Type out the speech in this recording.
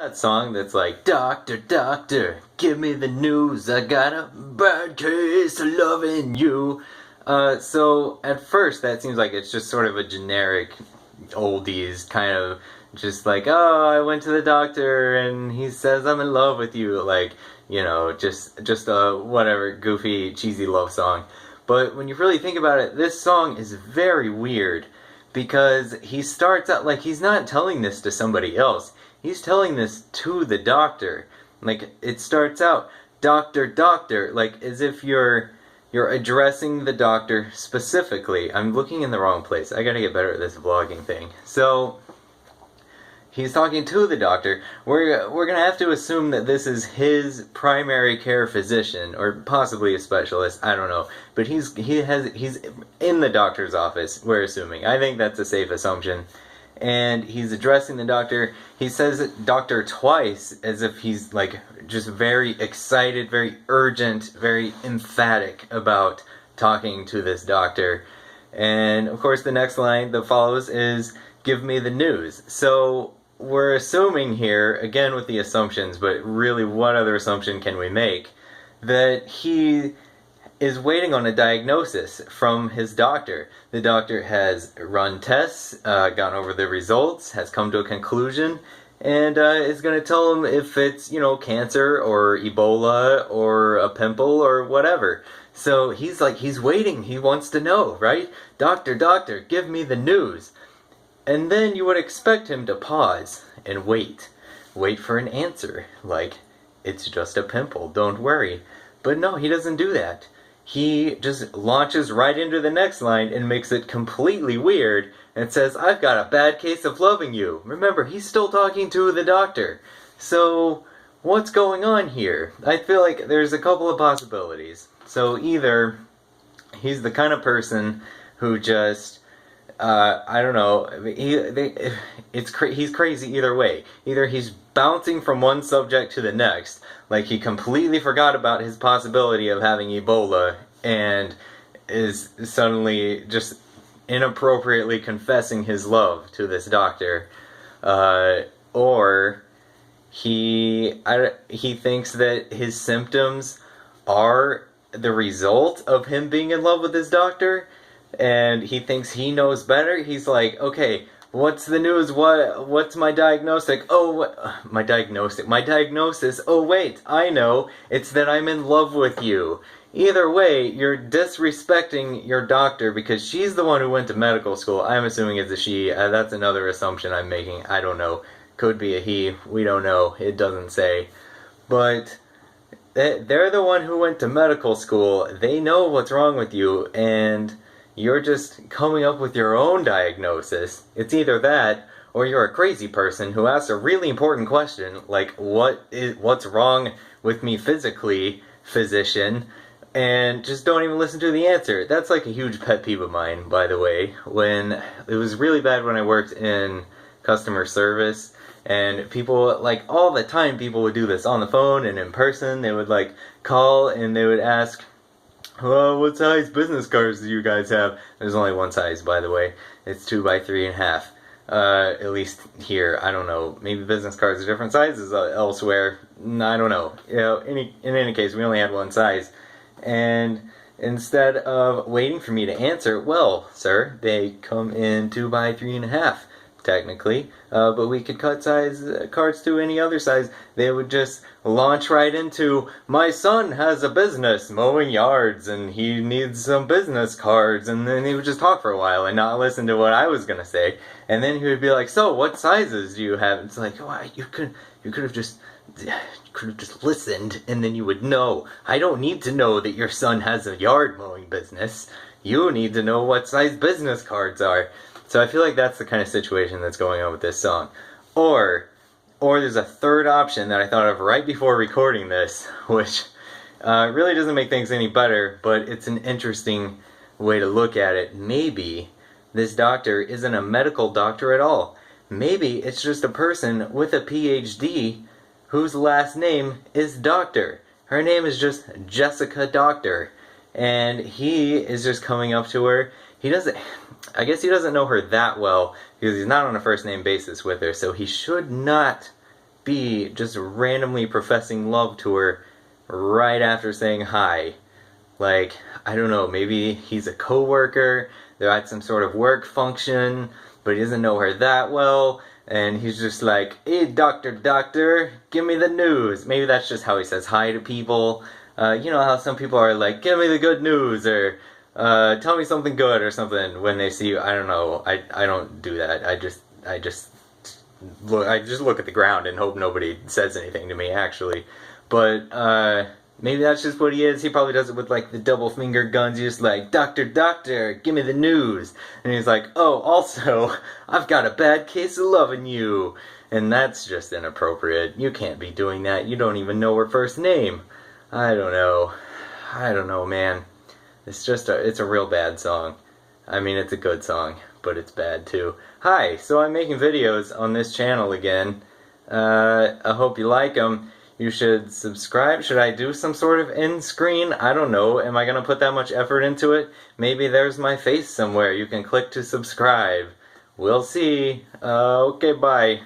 That song that's like, Doctor, Doctor, give me the news, I got a bad case of loving you. So at first that seems like it's just sort of a generic oldies kind of just like, oh, I went to the doctor and he says I'm in love with you, like, just a whatever goofy cheesy love song. But when you really think about it, this song is very weird because he starts out like he's not telling this to somebody else. He's telling this to the doctor. Like, it starts out, doctor, doctor, like as if you're addressing the doctor specifically. I'm looking in the wrong place. I gotta get better at this vlogging thing. So he's talking to the doctor. We're gonna have to assume that this is his primary care physician, or possibly a specialist. I don't know, but he's in the doctor's office. We're assuming. I think that's a safe assumption. And he's addressing the doctor. He says doctor twice as if he's like just very excited, very urgent, very emphatic about talking to this doctor. And of course the next line that follows is, give me the news. So we're assuming here, again with the assumptions, but really what other assumption can we make, that he is waiting on a diagnosis from his doctor. The doctor has run tests, gone over the results, has come to a conclusion, and is going to tell him if it's, cancer or Ebola or a pimple or whatever. So he's waiting. He wants to know, right? Doctor, doctor, give me the news. And then you would expect him to pause and wait. Wait for an answer, like, it's just a pimple, don't worry. But no, he doesn't do that. He just launches right into the next line and makes it completely weird and says, I've got a bad case of loving you. Remember, he's still talking to the doctor. So, what's going on here? I feel like there's a couple of possibilities. So either he's the kind of person who just, I don't know, he's crazy either way. Either he's bouncing from one subject to the next, like he completely forgot about his possibility of having Ebola and is suddenly just inappropriately confessing his love to this doctor, or he thinks that his symptoms are the result of him being in love with his doctor, and he thinks he knows better. He's like, okay, what's the news? What's my diagnostic? Oh, my diagnosis. Oh, wait, I know. It's that I'm in love with you. Either way, you're disrespecting your doctor because she's the one who went to medical school. I'm assuming it's a she. That's another assumption I'm making. I don't know. Could be a he. We don't know. It doesn't say. But they're the one who went to medical school. They know what's wrong with you, and you're just coming up with your own diagnosis. It's either that, or you're a crazy person who asks a really important question, like, what's wrong with me physically, physician, and just don't even listen to the answer. That's like a huge pet peeve of mine, by the way. When it was really bad when I worked in customer service, and people, like, all the time people would do this on the phone and in person. They would, like, call and they would ask, well, what size business cards do you guys have? There's only one size, by the way. It's 2 by 3.5. At least here, I don't know. Maybe business cards are different sizes elsewhere. I don't know. In any case, we only had one size. And instead of waiting for me to answer, well, sir, they come in 2 by 3.5. Technically, but we could cut cards to any other size. They would just launch right into, my son has a business mowing yards and he needs some business cards, and then he would just talk for a while and not listen to what I was gonna say, and then he would be like, so what sizes do you have? It's like, oh, you could have just listened, and then you would know. I don't need to know that your son has a yard mowing business. You need to know what size business cards are. So I feel like that's the kind of situation that's going on with this song. Or there's a third option that I thought of right before recording this, which really doesn't make things any better, but it's an interesting way to look at it. Maybe this doctor isn't a medical doctor at all. Maybe it's just a person with a PhD whose last name is Doctor. Her name is just Jessica Doctor. And he is just coming up to her. I guess he doesn't know her that well because he's not on a first name basis with her, so he should not B, just randomly professing love to her right after saying hi. Like, I don't know, maybe he's a coworker, they're at some sort of work function, but he doesn't know her that well, and he's just like, hey, doctor, give me the news. Maybe that's just how he says hi to people. You know how some people are like, give me the good news, or tell me something good, or something when they see you. I don't know. I don't do that. I just look at the ground and hope nobody says anything to me, actually. But maybe that's just what he is. He probably does it with like the double finger guns. He's just like, doctor, give me the news. And he's like, oh, also, I've got a bad case of loving you. And that's just inappropriate. You can't be doing that. You don't even know her first name. I don't know, man. It's a real bad song. I mean, it's a good song, but it's bad too. Hi, so I'm making videos on this channel again. I hope you like them. You should subscribe. Should I do some sort of end screen? I don't know. Am I going to put that much effort into it? Maybe there's my face somewhere. You can click to subscribe. We'll see. Okay, bye.